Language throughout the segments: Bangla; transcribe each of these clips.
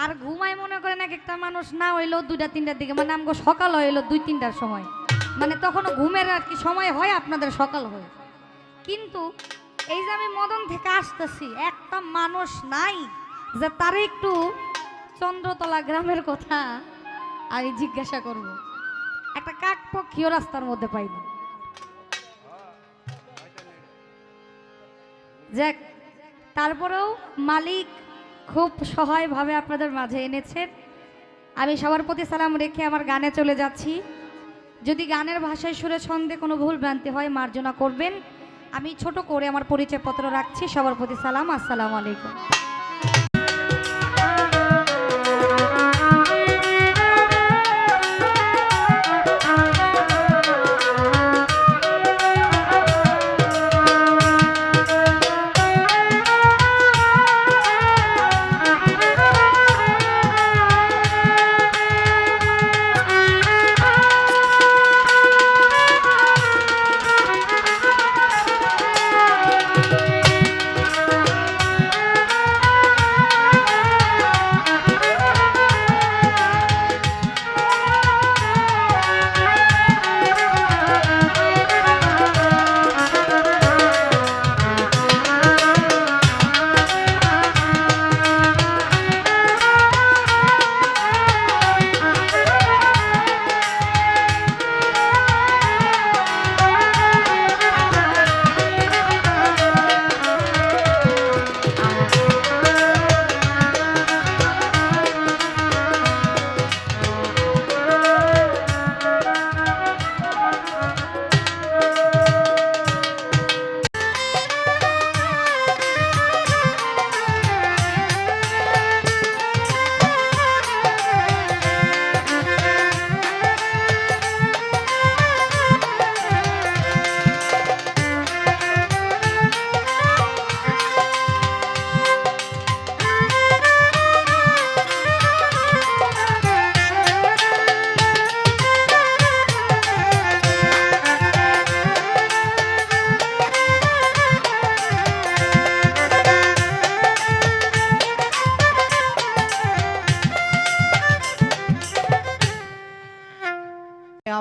আর ঘুমায় মনে করেন এক একটা মানুষ না হইলো 2টা 3টার দিকে, মানে আমগো সকাল হইলো 2-3টার সময়, মানে তখনও ঘুমের আর কি সময় হয়, আপনাদের সকাল হয়। কিন্তু এই যে আমি মদন থেকে আসতেছি, একটা মানুষ নাই যে তারে একটু চন্দ্রতলা গ্রামের কথা আমি জিজ্ঞাসা করব। একটা কাকপক্ষীয় রাস্তার মধ্যে পাইনি। যাক, তারপরেও মালিক খুব সহায়ভাবে আপনাদের মাঝে এনেছেন। আমি সবার প্রতি সালাম রেখে আমার গানে চলে যাচ্ছি। যদি গানের ভাষায় সুরে ছন্দে কোনো ভুল ভ্রান্তি হয় মার্জনা করবেন। আমি ছোট করে আমার পরিচয়পত্র রাখছি। সবার প্রতি সালাম, আসসালামু আলাইকুম।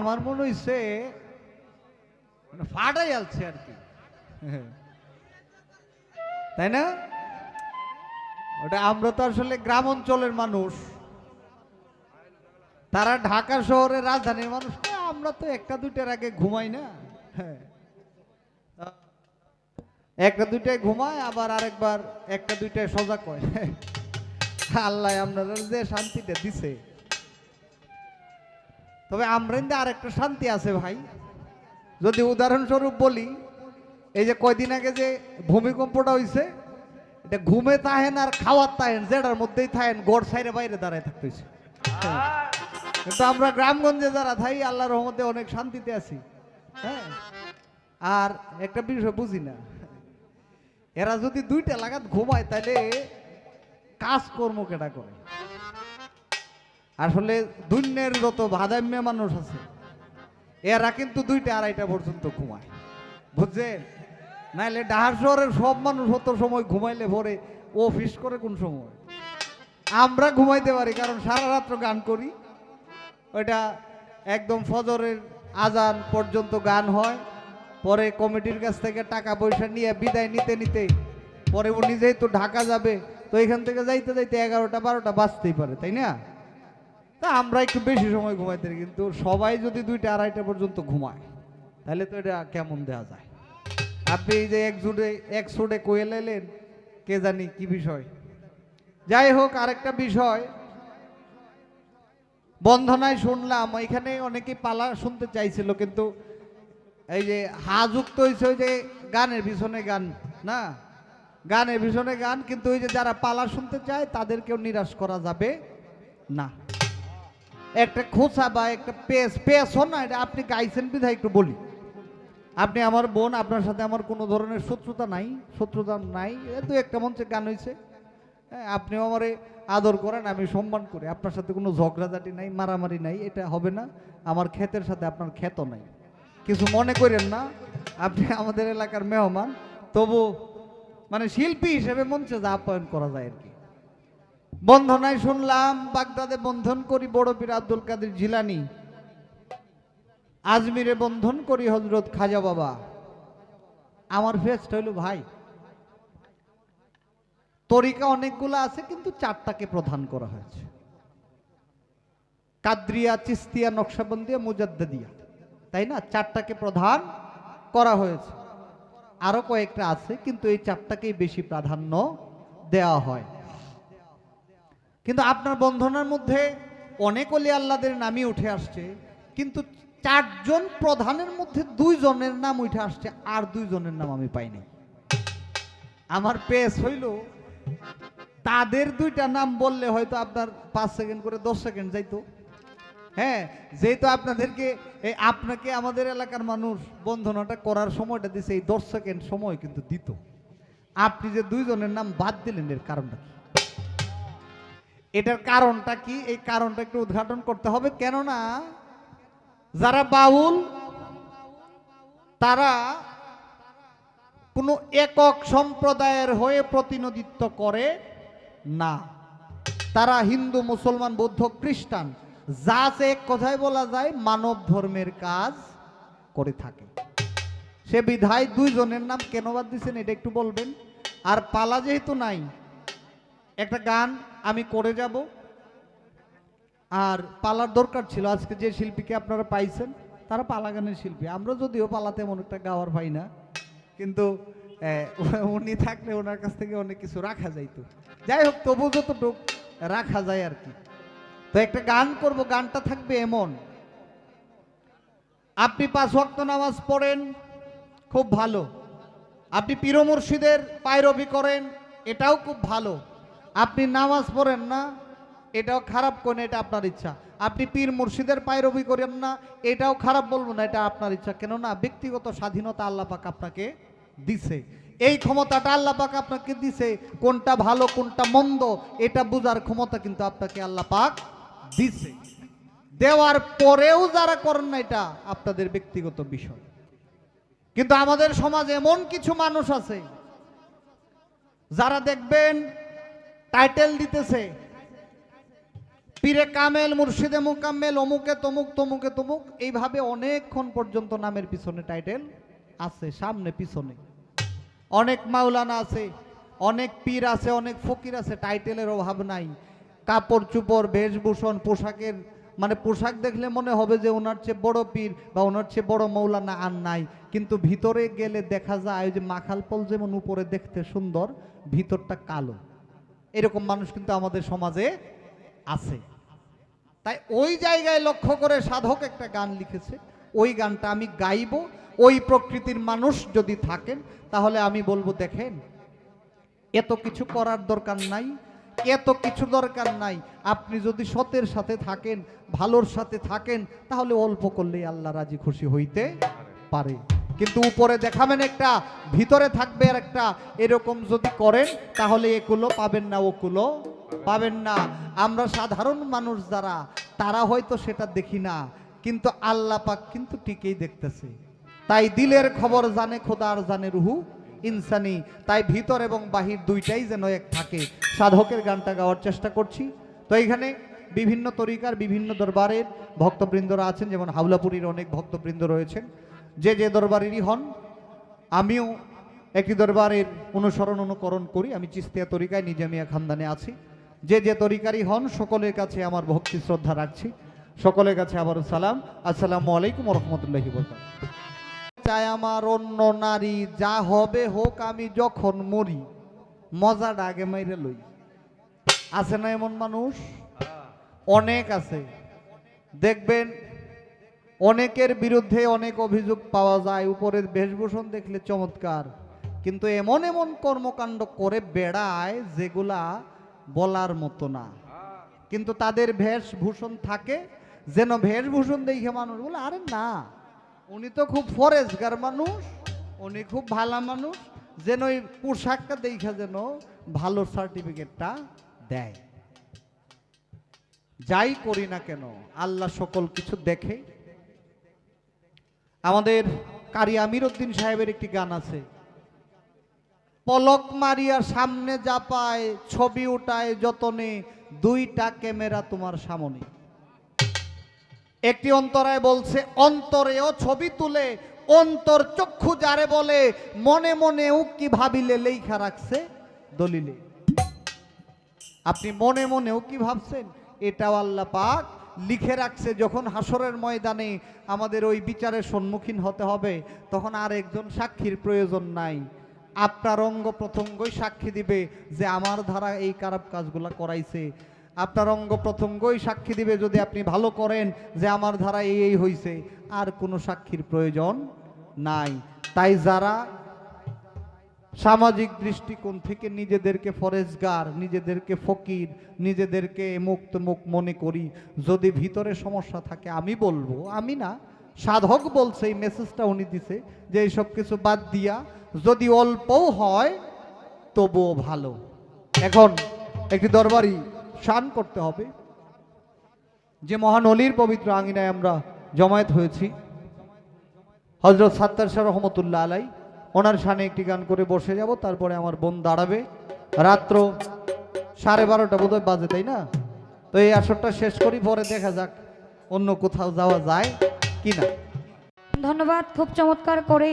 আমার মনে হইছে ফাটাই আলছে আর কি, তাই না? ওটা আমরা তো আসলে গ্রাম অঞ্চলের মানুষ, তারা ঢাকা শহরের রাজধানীর মানুষ। আমরা তো 1টা 2টার আগে ঘুমাই না, একটা 2টায় ঘুমায়, আবার আরেকবার 1টা 2টায় সজাগ হয়। আল্লাহ আপনারা যে শান্তিটা দিছে, তবে আমরা আরেকটা শান্তি আছে ভাই। যদি উদাহরণস্বরূপ বলি, এই যে কয়দিন আগে যে ভূমিকম্পটা হয়েছে, এটা ঘুমে তাহেন আর খাওয়ার তাহেন, যেটার মধ্যেই থাকেন, গড় সাইরে বাইরে দাঁড়ায় থাকতেছে। কিন্তু আমরা গ্রামগঞ্জে যারা থাই, আল্লাহর রহমতে অনেক শান্তিতে আছি। হ্যাঁ, আর একটা বিষয় বুঝি না, এরা যদি 2টা লাগাত ঘুমায় তাহলে কাজকর্ম কেটা করে? আসলে দুনিয়ার যত ভাদাম্য মানুষ আছে, এরা কিন্তু 2টা 2:30 পর্যন্ত ঘুমায়, বুঝছেন? নাইলে ঢাকা শহরের সব মানুষ অত সময় ঘুমাইলে পরে অফিস করে কোন সময়? আমরা ঘুমাইতে পারি কারণ সারা রাত্র গান করি। ওইটা একদম ফজরের আজান পর্যন্ত গান হয়, পরে কমিটির কাছ থেকে টাকা পয়সা নিয়ে বিদায় নিতে নিতে পরে ও নিজেই তো ঢাকা যাবে, তো এখান থেকে যাইতে যাইতে 11টা 12টা বাজতেই পারে, তাই না? তা আমরা একটু বেশি সময় ঘুমাইতে পারি, কিন্তু সবাই যদি 2টা 2:30 পর্যন্ত ঘুমায় তাহলে তো এটা কেমন দেওয়া যায়? আপনি এই যে এক সুটে কয়ে লাইলেন, কে জানি কি বিষয়। যাই হোক, আরেকটা বিষয় বন্ধনায় শুনলাম, এখানে অনেকে পালা শুনতে চাইছিল, কিন্তু এই যে যুক্ত হয়েছে ওই যে গানের পিছনে গান, না গানের পিছনে গান, কিন্তু ওই যে যারা পালা শুনতে চায় তাদেরকেও নিরাশ করা যাবে না। একটা খোঁচা বা একটা পেস হন না, এটা আপনি গাইছেন বিধায় একটু বলি। আপনি আমার বোন, আপনার সাথে আমার কোনো ধরনের শত্রুতা নাই, দু একটা মঞ্চে গান হয়েছে। হ্যাঁ, আপনিও আমারে আদর করেন, আমি সম্মান করি, আপনার সাথে কোনো ঝগড়াঝাটি নাই, মারামারি নাই, এটা হবে না। আমার ক্ষেতের সাথে আপনার ক্ষেত নাই, কিছু মনে করেন না, আপনি আমাদের এলাকার মেহমান। তবু মানে শিল্পী হিসেবে মঞ্চে যা আপ্যায়ন করা যায় আর কি। বন্ধনায় শুনলাম বাগদাদে বন্ধন করি বড় পীর আব্দুল কাদের জিলানী, আজমিরে বন্ধন করি হযরত খাজা বাবা। আমার ফেস্ট হইল ভাই, তরিকা অনেকগুলো আছে কিন্তু চারটাকে প্রধান করা হয়েছে, কাদরিয়া, চিস্তিয়া, নকশবন্দিয়া, মুজাদ্দিদিয়া, তাই না? চারটাকে প্রধান করা হয়েছে। আরো কয়েকটা আছে কিন্তু এই চারটাকেই বেশি প্রাধান্য দেওয়া হয়। কিন্তু আপনার বন্ধনার মধ্যে অনেক অলি আল্লাহদের নামই উঠে আসছে, কিন্তু চারজন প্রধানের মধ্যে দুইজনের নাম উঠে আসছে, আর দুইজনের নাম আমি পাইনি। আমার পেস হইল তাদের দুইটা নাম বললে হয়তো আপনার 5 সেকেন্ড করে 10 সেকেন্ড যাইতো। হ্যাঁ, যেহেতু আপনাকে আমাদের এলাকার মানুষ বন্ধনাটা করার সময়টা দিছে, এই 10 সেকেন্ড সময় কিন্তু দিত। আপনি যে দুইজনের নাম বাদ দিলেন এর কারণটা কি? এটার কারণটা কি? এই কারণটা একটু উদ্ঘাটন করতে হবে। কেননা যারা বাউল তারা কোনো একক সম্প্রদায়ের হয়ে প্রতিনিধিত্ব করে না। তারা হিন্দু, মুসলমান, বৌদ্ধ, খ্রিস্টান যা আছে এক কথায় বলা যায় মানব ধর্মের কাজ করে থাকে। সে বিধায় দুইজনের নাম কেন বাদ দিচ্ছেন এটা একটু বলবেন। আর পালা যেহেতু নাই, একটা গান আমি করে যাব, আর পালার দরকার ছিল। আজকে যে শিল্পীকে আপনারা পাইছেন তারা পালা গানের শিল্পী। আমরা যদিও পালা তেমন একটা গাওয়ার পাই না, কিন্তু উনি থাকলে ওনার কাছ থেকে অনেক কিছু রাখা যাইতো। যাই হোক, তবু যতটুকু রাখা যায় আর কি। তো একটা গান করব, গানটা থাকবে এমন: আপনি 5 ওয়াক্ত নামাজ পড়েন, খুব ভালো। আপনি পীর মুর্শিদের পায়রবি করেন, এটাও খুব ভালো। আপনি নামাজ পড়েন না, এটাও খারাপ কোন, এটা আপনার ইচ্ছা। আপনি পীর মুর্শিদের পায়রবি করেন না, এটাও খারাপ বলবো না, এটা আপনার ইচ্ছা। কেননা ব্যক্তিগত স্বাধীনতা আল্লাহ পাক আপনাকে দিছে, এই ক্ষমতাটা আল্লাহ পাক আপনাকে দিছে। কোনটা ভালো কোনটা মন্দ এটা বুঝার ক্ষমতা কিন্তু আপনাকে আল্লাহ পাক দিছে। দেওয়ার পরেও যারা করেন না এটা আপনাদের ব্যক্তিগত বিষয়। কিন্তু আমাদের সমাজে এমন কিছু মানুষ আছে যারা দেখবেন টাইটেল দিতেছে পীরে কামেল, মুর্শিদে মুকাম্মেল, অমুকে তমুক, তমুকে তমুক, এইভাবে অনেকক্ষণ পর্যন্ত নামের পিছনে টাইটেল আছে, সামনে পিছনে অনেক মাওলানা আছে, অনেক পীর আছে, অনেক ফকির আছে, টাইটেলের অভাব নাই। কাপড় চুপড়, বেশভূষণ, পোশাকের মানে পোশাক দেখলে মনে হবে যে ওনার চেয়ে বড় পীর বা ওনার চেয়ে বড় মৌলানা আর নাই। কিন্তু ভিতরে গেলে দেখা যায় যে মাখাল পল যেমন উপরে দেখতে সুন্দর, ভিতরটা কালো। এরকম মানুষ কিন্তু আমাদের সমাজে আছে। তাই ওই জায়গায় লক্ষ্য করে সাধক একটা গান লিখেছে, ওই গানটা আমি গাইব। ওই প্রকৃতির মানুষ যদি থাকেন তাহলে আমি বলবো, দেখেন এত কিছু করার দরকার নাই, এত কিছু দরকার নাই। আপনি যদি সতের সাথে থাকেন, ভালোর সাথে থাকেন, তাহলে অল্প করলেই আল্লাহ রাজি খুশি হইতে পারে। কিন্তু উপরে দেখাবেন একটা, ভিতরে থাকবে আর একটা, এরকম যদি করেন তাহলে এগুলো পাবেন না, ওগুলো পাবেন না। আমরা সাধারণ মানুষ যারা, তারা হয়তো সেটা দেখি না, কিন্তু আল্লাহ পাক কিন্তু ঠিকই দেখতেছে। তাই দিলের খবর জানে খোদা, আর জানে রুহু ইনসানি। তাই ভিতর এবং বাহির দুইটাই যেন এক থাকে। সাধকের গানটা গাওয়ার চেষ্টা করছি। তো এইখানে বিভিন্ন তরিকার, বিভিন্ন দরবারের ভক্তবৃন্দরা আছেন, যেমন হাওলাপুরীর অনেক ভক্তবৃন্দ রয়েছেন। যে যে দরবারেরই হন, আমিও একটি দরবারের অনুকরণ করি। আমি চিস্তিয়া তরিকায় নিজামিয়া খানদানে আছি। যে যে তরিকারই হন, সকলের কাছে আমার ভক্তি শ্রদ্ধা রাখছি। সকলের কাছে আবারও সালাম, আসসালামু আলাইকুম রহমতুল্লাহি বরকাতুহু। চাই আমার অন্য নারী, যা হবে হোক, আমি যখন মরি মজাটা আগে মাইরে লই। আছে না এমন মানুষ? অনেক আছে। দেখবেন অনেকের বিরুদ্ধে অনেক অভিযোগ পাওয়া যায়, উপরের বেশভূষণ দেখলে চমৎকার, কিন্তু এমন এমন কর্মকাণ্ড করে বেড়ায় যেগুলা বলার মতো না। কিন্তু তাদের বেশভূষণ থাকে যেন বেশভূষণ দেখে মানুষ বলে, আরে না, উনি তো খুব ফরেজগার মানুষ, উনি খুব ভালো মানুষ, যেন ওই পোশাকটা দেখে যেন ভালো সার্টিফিকেটটা দেয়। যাই করি না কেন আল্লাহ সকল কিছু দেখে। আমাদের কারি আমির উদ্দিন সাহেবের একটি গান আছে, পলক মারিয়া সামনে যা পায় ছবি উঠায় যতনে, দুইটা ক্যামেরা তোমার সামনে। একটি অন্তরায় বলছে অন্তরেও ছবি তুলে, অন্তর চক্ষু যারে বলে, মনে মনেও কি ভাবিলে লেখা রাখছে দলিলে। আপনি মনে মনেও কি ভাবছেন এটাও আল্লাহ পাক লিখে রাখছে। যখন হাসরের ময়দানে আমাদের ওই বিচারের সম্মুখীন হতে হবে, তখন আর একজন সাক্ষীর প্রয়োজন নাই। আপনার অঙ্গ প্রত্যঙ্গই সাক্ষী দিবে যে আমার দ্বারা এই খারাপ কাজগুলো করাইছে। আপনার অঙ্গ প্রত্যঙ্গই সাক্ষী দিবে যদি আপনি ভালো করেন যে আমার দ্বারা এই হইছে। আর কোনো সাক্ষীর প্রয়োজন নাই। তাই যারা সামাজিক দৃষ্টিকোণ থেকে নিজেদেরকে ফরেজগার, নিজেদেরকে ফকির, নিজেদেরকে মুক্ত মুখ মনে করি, যদি ভিতরে সমস্যা থাকে আমি বলবো, আমি না সাধক বলছে, এই মেসেজটা উনি দিছে যে এইসব কিছু বাদ দিয়া যদি অল্পও হয় তবুও ভালো। এখন একটি দরবারি শান করতে হবে যে মহান অলির পবিত্র আঙিনায় আমরা জমায়েত হয়েছি। হযরত সাত্তার শাহ রহমতুল্লাহ আলাই, ওনার শানে একটি গান করে বসে যাব, তারপরে আমার বোন দাঁড়াবে। রাত্র 12:30 বোধহয় বাজে, তাই না? তো এই আসরটা শেষ করি, পরে দেখা যাক অন্য কোথাও যাওয়া যায় কিনা। ধন্যবাদ। খুব চমৎকার করে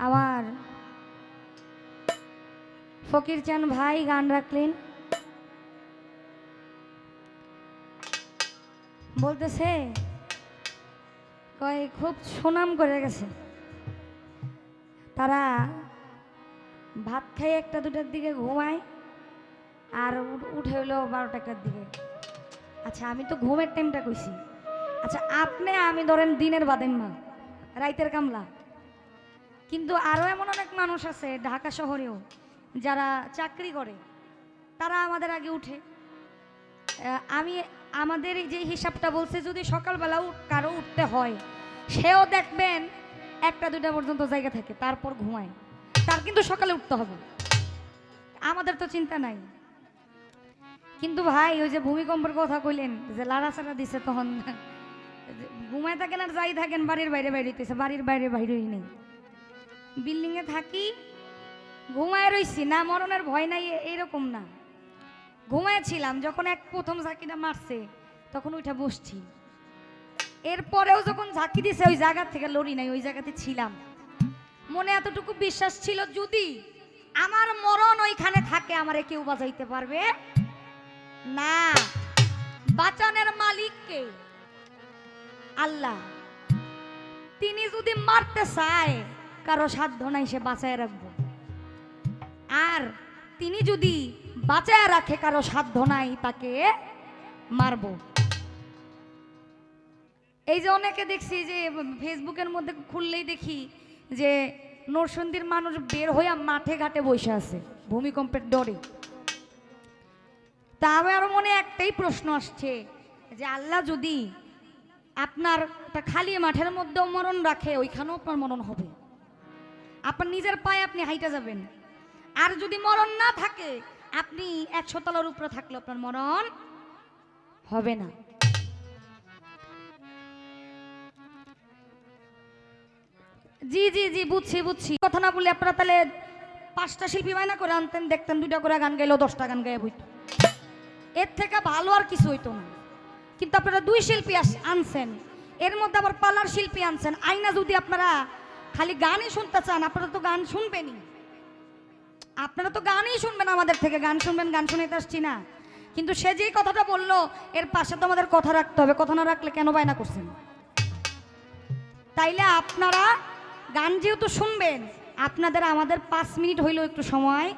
আমার ফকির চান ভাই গান রাখলেন। বলতেছে কয় খুব সুনাম করে গেছে, তারা ভাত খাই 1টা-2টার দিকে ঘুমায় আর উঠে হইলো 12টা-1টার দিকে। আচ্ছা আমি তো ঘুমের টাইমটা কইছি। আচ্ছা আপনি আমি ধরেন দিনের বাদেম্মা, রাইতের কামলা। কিন্তু আরও এমন অনেক মানুষ আছে ঢাকা শহরেও যারা চাকরি করে, তারা আমাদের আগে উঠে। আমি আমাদের যে হিসাবটা বলছে, যদি সকালবেলা কারো উঠতে হয়, সেও দেখবেন 1টা-2টা পর্যন্ত জায়গা থাকে, তারপর ঘুমায়। তার কিন্তু সকালে উঠতে হবে, আমাদের তো চিন্তা নাই। কিন্তু ভাই ওই যে ভূমিকম্পের কথা কইলেন যে লাড়াচাড়া দিছে, তখন ঘুমায় থাকেন আর যাই থাকেন বাড়ির বাইরে বাইরে হইতেছে, বাড়ির বাইরে বাইরেই নেই। বিল্ডিংয়ে থাকি, ঘুমায় রইছি, না মরণের ভয় নাই এইরকম না, ঘুমাইছিলাম। যখন প্রথম ঝাঁকিটা মারছে তখন ওইটা বসছি, এরপরেও যখন ঝাঁকি দিছে ওই জায়গা থেকে লড়ি নাই, ওই জায়গাতে ছিলাম। মনে এতটুকু বিশ্বাস ছিল যদি আমার মরণ ওইখানে থাকে আমারে কেউ বাঁচাইতে পারবে না। বাঁচানোর মালিক কে? আল্লাহ। তিনি যদি মারতে চায় কারো সাধ্য নাই সে বাঁচায় রাখবো, আর তিনি যদি বাঁচায় রাখে কারো সাধ্য নাই তাকে মারবো। এই যে অনেকে দেখছি যে ফেসবুকের মধ্যে খুললেই দেখি যে নরসিংদীর মানুষ বের হইয়া মাঠে ঘাটে বসে আছে ভূমিকম্পের ডরে। তা আমার মনে একটাই প্রশ্ন আসছে যে আল্লাহ যদি আপনার একটা খালি মাঠের মধ্যেও মরণ রাখে, ওইখানেও আপনার মরণ হবে, আপনার নিজের পায়ে আপনি হাইটা যাবেন। আর যদি মরণ না থাকে, আপনি 100 তলার উপরে থাকলে আপনার মরণ হবে না। জি জি জি বুঝছি বুঝছি। কথা না বলে আপনারা তাহলে 5টা শিল্পী বায়না করে আনতেন, দেখতেন 2টা করে গান গাইলেও 10টা গান গায়ে বইত, এর থেকে ভালো আর কিছু হইতো না। কিন্তু আপনারা 2 শিল্পী আনছেন, এর মধ্যে আবার পালার শিল্পী আনছেন। আইনা যদি আপনারা খালি গানই শুনতে চান, আপনারা তো গান শুনবেনই, আপনারা তো গানই শুনবেন, আমাদের থেকে গান শুনবেন, গান শুনেতে আসছি না। কিন্তু সে যেই কথাটা বললো এর পাশে তো আমাদের কথা রাখতে হবে, কথা না রাখলে কেন বায়না করছেন? তাইলে আপনারা গান যেহেতু শুনবেন, আপনাদের আমাদের 5 মিনিট হইলেও একটু সময়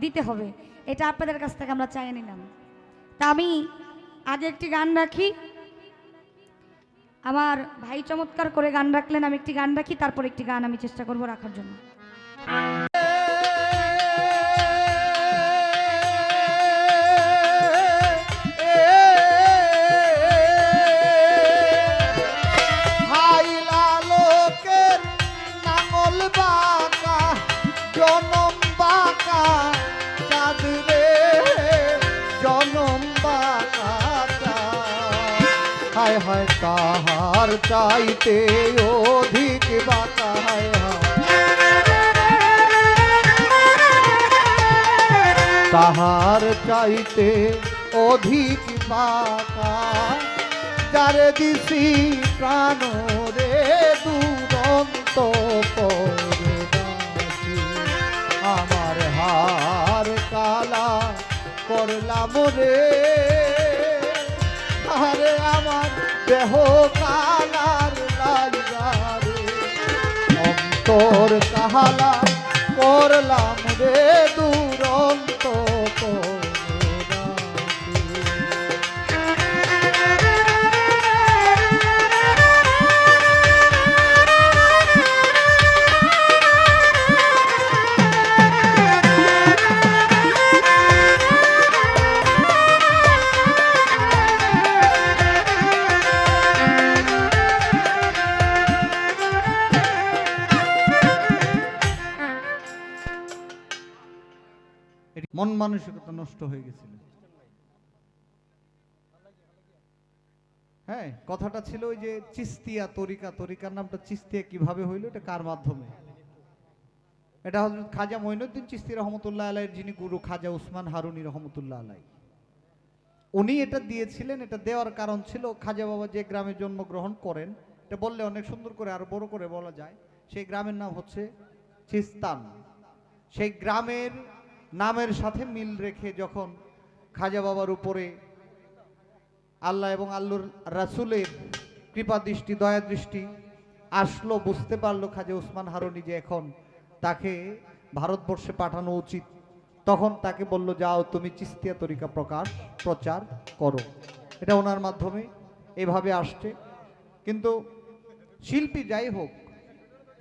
দিতে হবে, এটা আপনাদের কাছ থেকে আমরা চাই নিলাম। তা আমি আগে একটি গান রাখি, আমার ভাই চমৎকার করে গান রাখলেন, আমি একটি গান রাখি, তারপর একটি গান আমি চেষ্টা করব রাখার জন্য। হায় হায় তাহার চাইতে অধিক বাঁকা, হায় হায় তাহার চাইতে অধিক পাকা যারে দিছি প্রাণ রে দুরন্ত পরবাসী আমার হার কালা করলাম রে আরে আমার দেহ কালার লাগারে অন্তর কাহালা করলাম রে দুরন্ত মন মানসিকতা নষ্ট হয়ে গেছিল। হ্যাঁ, কথাটা ছিল ওই যে চিস্তিয়া তরিকা, তরিকার নামটা চিস্তিয়া কিভাবে হইল, এটা কার মাধ্যমে? এটা হযরত খাজা মঈনুদ্দিন চিশতি রহমতুল্লাহ আলাইহির যিনি গুরু খাজা উসমান হারুনি রহমতুল্লাহ আলাই, উনি এটা দিয়েছিলেন। এটা দেওয়ার কারণ ছিল খাজা বাবা যে গ্রামে জন্মগ্রহণ করেন, এটা বললে অনেক সুন্দর করে আরো বড় করে বলা যায়, সেই গ্রামের নাম হচ্ছে চিস্তান। সেই গ্রামের নামের সাথে মিল রেখে যখন খাজা বাবার উপরে আল্লাহ এবং আল্লাহর রাসূলের কৃপা দৃষ্টি, দয়া দৃষ্টি আসলো, বুঝতে পারলো খাজা উসমান হারুনি যে এখন তাকে ভারতবর্ষে পাঠানো উচিত, তখন তাকে বলল যাও তুমি চিস্তিয়া তরিকা প্রচার করো। এটা ওনার মাধ্যমে এভাবে আসছে। কিন্তু শিল্পী যাই হোক,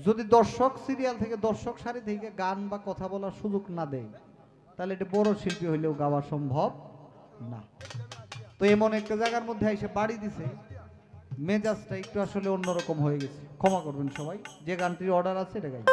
যদি দর্শক সিরিয়াল থেকে, দর্শক সারি থেকে গান বা কথা বলার সুযোগ না দেয়, তাহলে এটা বড় শিল্পী হইলেও গাওয়া সম্ভব না। তো এমন একটা জায়গার মধ্যে এসে বাড়ি দিছে, মেজাজটা একটু আসলে অন্যরকম হয়ে গেছে। ক্ষমা করবেন সবাই, যে গানটির অর্ডার আছে এটা গাই।